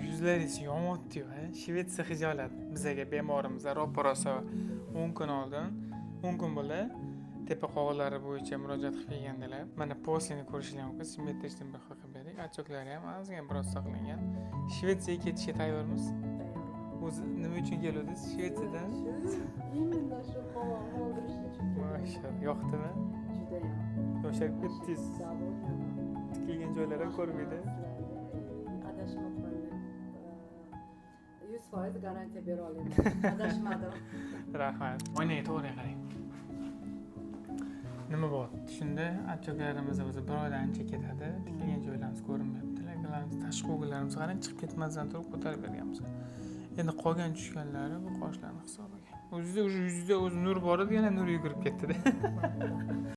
Yuzlaringiz yonyapti-yu, Shvetsiya xijolat. Bizaga bemorimizga ro'parasi 10 kun oldin, 10 kun bo'ldi. Tepa qo'g'ilari bo'yicha murojaat qilib kelgandilar. Mana postini ko'rishingiz mumkin. Simmetrishdan bir qilib bering. Achoklari ham ozgina biroz saqlangan. Shvetsiyaga ketishga tayyormiz. O'zi nima uchun keldingiz Shvetsiyadan? Именно shu havoni oldirish uchun. Mashallah, yoqdimi? Judayam. Yosharib ketdingiz. Tikilgan joylari ko'rib edi. Adashmabman deb 100% garantiya bera olaman. Adashmadim. Rahmat. Oynaga to'g'ri qarang. Nima bo'ldi? Shunda achchoklarimiz o'zi bir oydan ancha ketadi. Tikilgan joylarimiz ko'rinmayapti. Lekinlarimiz tashqi o'g'illarimiz qarang chiqib ketmasdan turib ko'tarib berganmiz. Endi qolgan tushganlari bu qoshlarning hisobiga. O'zida o'zi nur bor edi, yana nur yugurib ketdi-da.